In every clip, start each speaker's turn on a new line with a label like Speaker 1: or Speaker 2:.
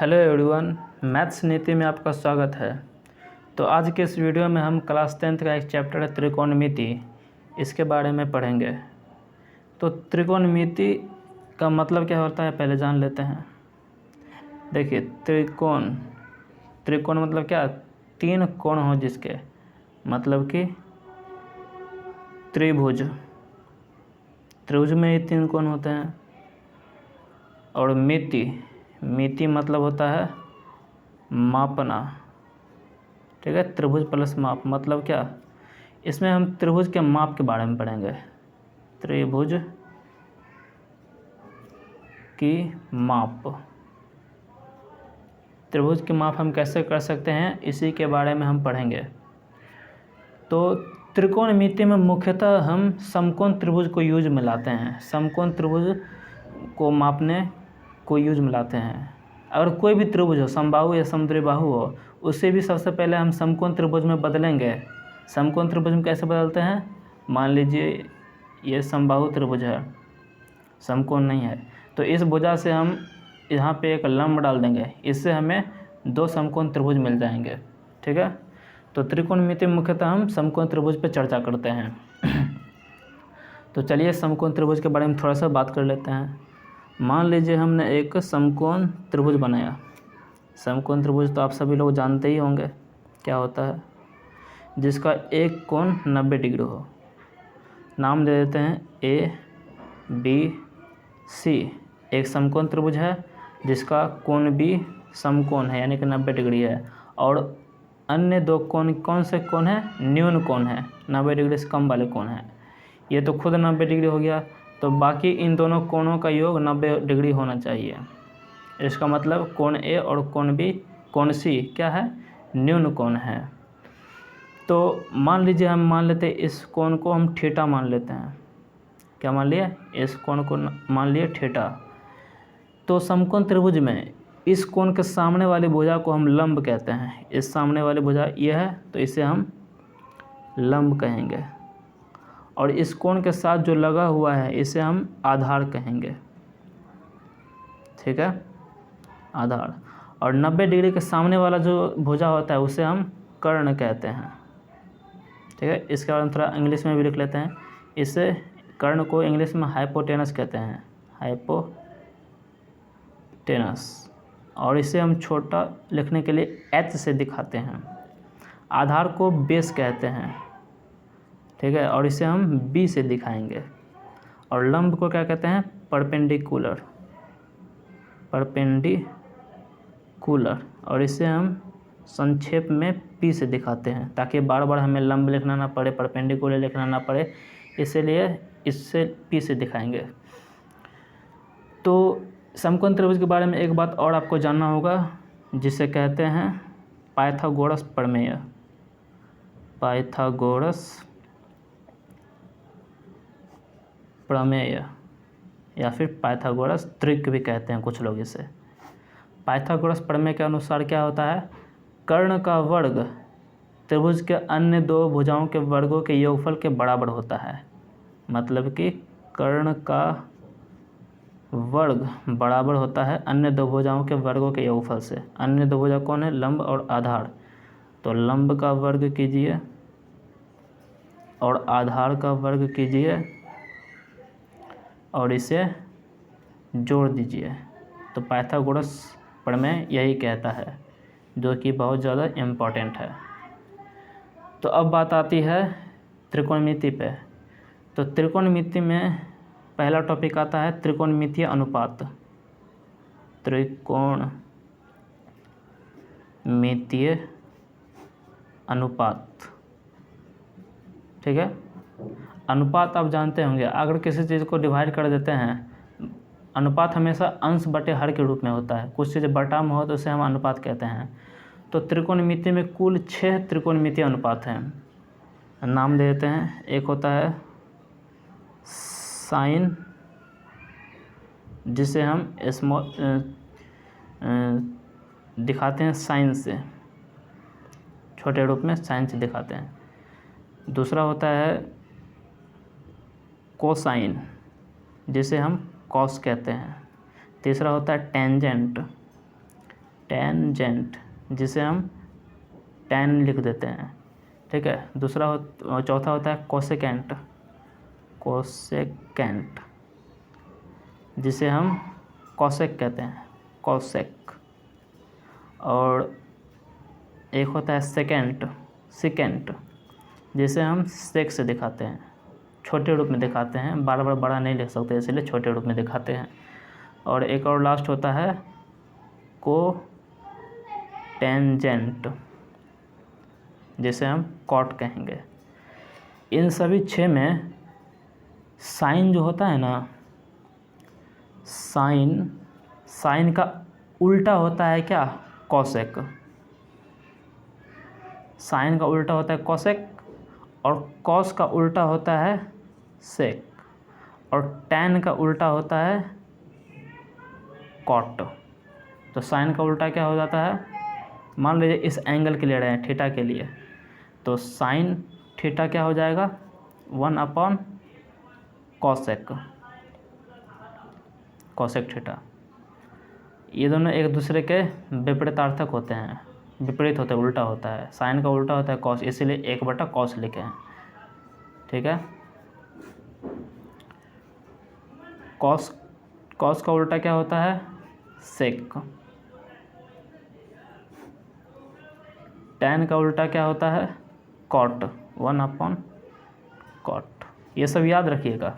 Speaker 1: Hello everyone, maths नीति में आपका स्वागत है। तो आज के इस वीडियो में हम क्लास 10th का एक चैप्टर है त्रिकोणमिति, इसके बारे में पढ़ेंगे। तो त्रिकोणमिति का मतलब क्या होता है पहले जान लेते हैं। देखिए, त्रिकोण मतलब क्या, तीन कोण हो जिसके, मतलब कि त्रिभुज में ही तीन कोण होते हैं। और मिति मतलब होता है मापना, ठीक है। त्रिभुज प्लस माप मतलब क्या, इसमें हम त्रिभुज के माप के बारे में पढ़ेंगे। त्रिभुज की माप, त्रिभुज की माप हम कैसे कर सकते हैं, इसी के बारे में हम पढ़ेंगे। तो त्रिकोणमिति में मुख्यतः हम समकोण त्रिभुज को यूज में लाते हैं। समकोण त्रिभुज को मापने को यूज में लाते हैं। अगर कोई भी त्रिभुज हो, समबाहु या समद्विबाहु हो, उसे भी सबसे पहले हम समकोण त्रिभुज में बदलेंगे। समकोण त्रिभुज में कैसे बदलते हैं, मान लीजिए ये समबाहु त्रिभुज है, समकोण नहीं है, तो इस भुजा से हम यहाँ पे एक लंब डाल देंगे, इससे हमें दो समकोण त्रिभुज मिल जाएंगे, ठीक है। तो त्रिकोणमिति में मुख्यतः हम समकोण त्रिभुज पर चर्चा करते हैं। तो चलिए समकोण त्रिभुज के बारे में थोड़ा सा बात कर लेते हैं। मान लीजिए हमने एक समकोण त्रिभुज बनाया। समकोण त्रिभुज तो आप सभी लोग जानते ही होंगे क्या होता है, जिसका एक कोण 90 डिग्री हो। नाम दे देते हैं ABC। एक समकोण त्रिभुज है जिसका कोण भी समकोण है, यानी कि 90 डिग्री है। और अन्य दो कोण कौन से कोण है, न्यून कोण है, 90 डिग्री से कम वाले कोण है। ये तो खुद 90 डिग्री हो गया, तो बाकी इन दोनों कोणों का योग 90 डिग्री होना चाहिए। इसका मतलब कोण A और कोण B, कोण C क्या है, न्यून कोण है। तो मान लीजिए हम मान लेते हैं इस कोण को हम थीटा मान लेते हैं। क्या मान लिया, इस कोण को मान लिए थीटा। तो समकोण त्रिभुज में इस कोण के सामने वाली भुजा को हम लंब कहते हैं। इस सामने वाली भुजा यह है, तो इसे हम लंब कहेंगे। और इस कोण के साथ जो लगा हुआ है इसे हम आधार कहेंगे, ठीक है, आधार। और 90 डिग्री के सामने वाला जो भुजा होता है उसे हम कर्ण कहते हैं, ठीक है। इसके बाद हम थोड़ा इंग्लिश में भी लिख लेते हैं। इसे कर्ण को इंग्लिश में हाइपोटेनस कहते हैं, हाइपोटेनस। और इसे हम छोटा लिखने के लिए H से दिखाते हैं। आधार को बेस कहते हैं, ठीक है, और इसे हम B से दिखाएंगे। और लंब को क्या कहते हैं, परपेंडिकुलर, और इसे हम संक्षेप में P से दिखाते हैं, ताकि बार बार हमें लंब लिखना ना पड़े, परपेंडिकुलर लिखना ना पड़े, इसलिए इससे P से दिखाएंगे। तो समकोण त्रिभुज के बारे में एक बात और आपको जानना होगा, जिसे कहते हैं पाइथागोरस प्रमेय। पाइथागोरस प्रमेय या फिर पाइथागोरस त्रिक भी कहते हैं कुछ लोग इसे। पाइथागोरस प्रमेय के अनुसार क्या होता है, कर्ण का वर्ग त्रिभुज के अन्य दो भुजाओं के वर्गों के योगफल के बराबर होता है। मतलब कि कर्ण का वर्ग बराबर होता है अन्य दो भुजाओं के वर्गों के योगफल से। अन्य दो भुजा कौन है, लंब और आधार। तो लंब का वर्ग कीजिए और आधार का वर्ग कीजिए और इसे जोड़ दीजिए। तो पाइथागोरस प्रमेय यही कहता है, जो कि बहुत ज़्यादा इम्पॉर्टेंट है। तो अब बात आती है त्रिकोणमिति पे। तो त्रिकोणमिति में पहला टॉपिक आता है त्रिकोणमितीय अनुपात। त्रिकोणमितीय अनुपात, ठीक है। अनुपात आप जानते होंगे, अगर किसी चीज़ को डिवाइड कर देते हैं, अनुपात हमेशा अंश बटे हर के रूप में होता है। कुछ चीज़ बटा में हो तो उसे हम अनुपात कहते हैं। तो त्रिकोणमिति में कुल 6 त्रिकोणमितीय अनुपात हैं। नाम दे देते हैं। एक होता है साइन, जिसे हम दिखाते हैं साइन से, छोटे रूप में साइन से दिखाते हैं। दूसरा होता है कोसाइन, जिसे हम कॉस कहते हैं। तीसरा होता है टेंजेंट, टेंजेंट, जिसे हम टेन लिख देते हैं, ठीक है। चौथा होता है कोसेकेंट, कोसेकेंट जिसे हम कोसेक कहते हैं, कोसेक। और एक होता है सेकेंट, सिकेंट जिसे हम सेक से दिखाते हैं, छोटे रूप में दिखाते हैं, बार बार बड़ा नहीं लिख सकते इसलिए छोटे रूप में दिखाते हैं। और एक और लास्ट होता है को टेंजेंट जिसे हम कॉट कहेंगे। इन सभी 6 में साइन जो होता है ना, साइन का उल्टा होता है क्या, कोसेक। साइन का उल्टा होता है कोसेक और कॉस का उल्टा होता है सेक और टैन का उल्टा होता है कॉट। तो साइन का उल्टा क्या हो जाता है, मान लीजिए इस एंगल के लिए रहे हैं थीटा के लिए, तो साइन थीटा क्या हो जाएगा 1/cosec, कोसेक थीटा। ये दोनों एक दूसरे के विपरीतार्थक होते हैं, विपरीत होता है, उल्टा होता है। साइन का उल्टा होता है कॉस, इसीलिए 1/cos लिखे हैं, ठीक है। कॉस का उल्टा क्या होता है सेक, टैन का उल्टा क्या होता है कॉट, 1/cot। ये सब याद रखिएगा।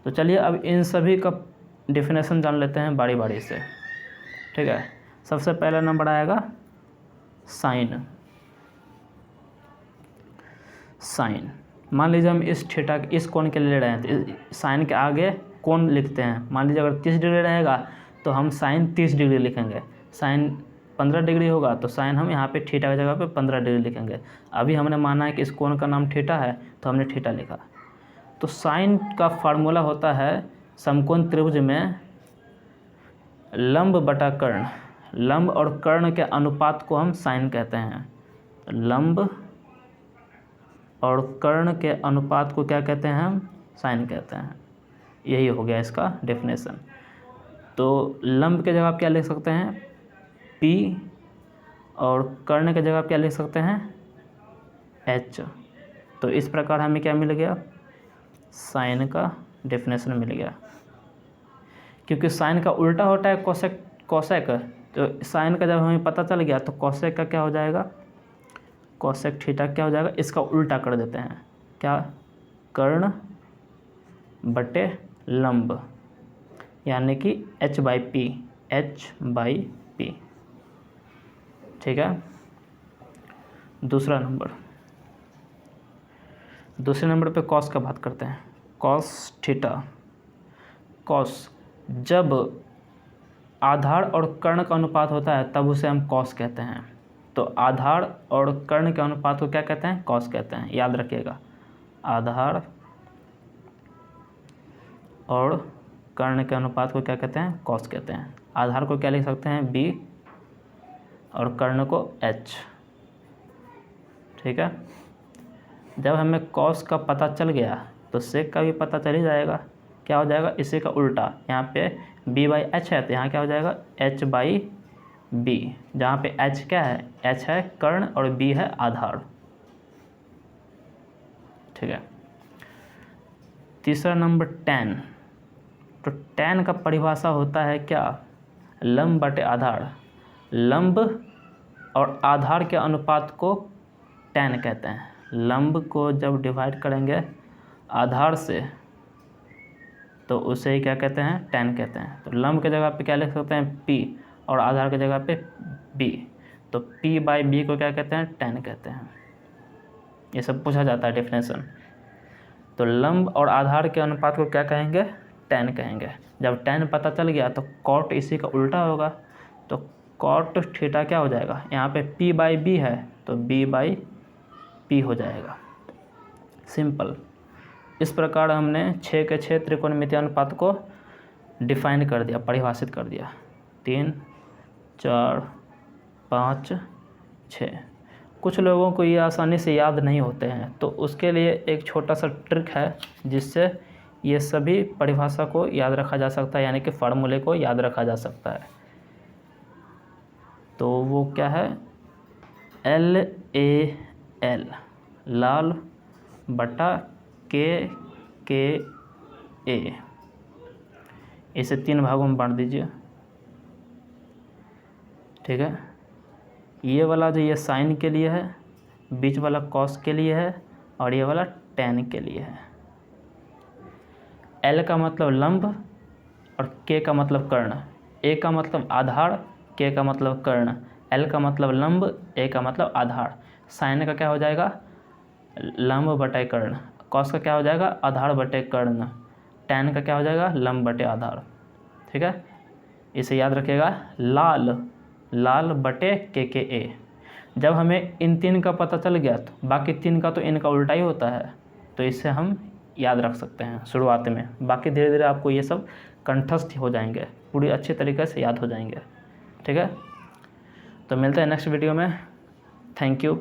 Speaker 1: तो चलिए अब इन सभी का डेफिनेशन जान लेते हैं बारी बारी से, ठीक है। सबसे पहला नंबर आएगा साइन। साइन मान लीजिए हम इस थीटा इस कोण के लिए ले रहे हैं, तो साइन के आगे कोण लिखते हैं। मान लीजिए अगर 30 डिग्री रहेगा तो हम साइन 30 डिग्री लिखेंगे। साइन 15 डिग्री होगा तो साइन हम यहाँ पे थीटा की जगह पे 15 डिग्री लिखेंगे। अभी हमने माना है कि इस कोण का नाम थीटा है तो हमने थीटा लिखा। तो साइन का फार्मूला होता है समकोण त्रिभुज में लंब बटा कर्ण, लंब और कर्ण के अनुपात को हम साइन कहते हैं। लंब और कर्ण के अनुपात को क्या कहते हैं हम साइन कहते हैं। यही हो गया इसका डेफिनेशन। तो लंब के जगह आप क्या लिख सकते हैं P और कर्ण के जगह आप क्या लिख सकते हैं H। तो इस प्रकार हमें क्या मिल गया साइन का डेफिनेशन मिल गया। क्योंकि साइन का उल्टा होता है कोसेक, तो साइन का जब हमें पता चल गया तो कोसेक का क्या हो जाएगा, कोसेक थीटा क्या हो जाएगा, इसका उल्टा कर देते हैं क्या, कर्ण बटे लंब, यानी कि h/p, h/p, ठीक है। दूसरे नंबर पे कॉस का बात करते हैं। कॉस थीटा, कॉस जब आधार और कर्ण का अनुपात होता है तब उसे हम कॉस कहते हैं। तो आधार और कर्ण के अनुपात को क्या कहते हैं कॉस कहते हैं, याद रखिएगा। आधार और कर्ण के अनुपात को क्या कहते हैं कॉस कहते हैं। आधार को क्या लिख सकते हैं b और कर्ण को h, ठीक है। जब हमें कॉस का पता चल गया तो सेक का भी पता चल ही जाएगा। क्या हो जाएगा इसी का उल्टा, यहाँ पे b/h है तो यहाँ क्या हो जाएगा h/b, जहाँ पे h क्या है, h है कर्ण और b है आधार, ठीक है। तीसरा नंबर टैन। तो टैन का परिभाषा होता है क्या, लंब बटे आधार। लंब और आधार के अनुपात को टैन कहते हैं। लंब को जब डिवाइड करेंगे आधार से तो उसे ही क्या कहते हैं टैन कहते हैं। तो लंब के जगह पे क्या लिख सकते हैं p और आधार के जगह पे b, तो p/b को क्या कहते हैं टैन कहते हैं। ये सब पूछा जाता है डेफिनेशन। तो लंब और आधार के अनुपात को क्या कहेंगे टैन कहेंगे। जब टैन पता चल गया तो कॉट इसी का उल्टा होगा, तो कॉट थीटा क्या हो जाएगा, यहाँ पे p/b है तो b/p हो जाएगा। सिंपल। इस प्रकार हमने 6 के 6 त्रिकोणमितीय अनुपात को डिफाइन कर दिया, परिभाषित कर दिया। 3, 4, 5, 6। कुछ लोगों को ये आसानी से याद नहीं होते हैं, तो उसके लिए एक छोटा सा ट्रिक है जिससे ये सभी परिभाषा को याद रखा जा सकता है, यानी कि फार्मूले को याद रखा जा सकता है। तो वो क्या है, LAL, लाल बटा KA, इसे 3 भागों में बांट दीजिए। ठीक है, ये वाला जो ये साइन के लिए है, बीच वाला कॉस के लिए है, और ये वाला टैन के लिए है। L का मतलब लंब और K का मतलब कर्ण, A का मतलब आधार, K का मतलब कर्ण, L का मतलब लंब, A का मतलब आधार। साइन का क्या हो जाएगा, लंब बटे कर्ण, कॉस का क्या हो जाएगा, आधार बटे कर्ण, टैन का क्या हो जाएगा, लंब बटे आधार। ठीक है, इसे याद रखिएगा, लाल बटे KA। जब हमें इन 3 का पता चल गया तो बाकी 3 का तो इनका उल्टा ही होता है, तो इससे हम याद रख सकते हैं शुरुआत में। बाकी धीरे धीरे आपको ये सब कंठस्थ हो जाएंगे, पूरी अच्छे तरीके से याद हो जाएंगे। ठीक है, तो मिलते हैं नेक्स्ट वीडियो में। Thank you.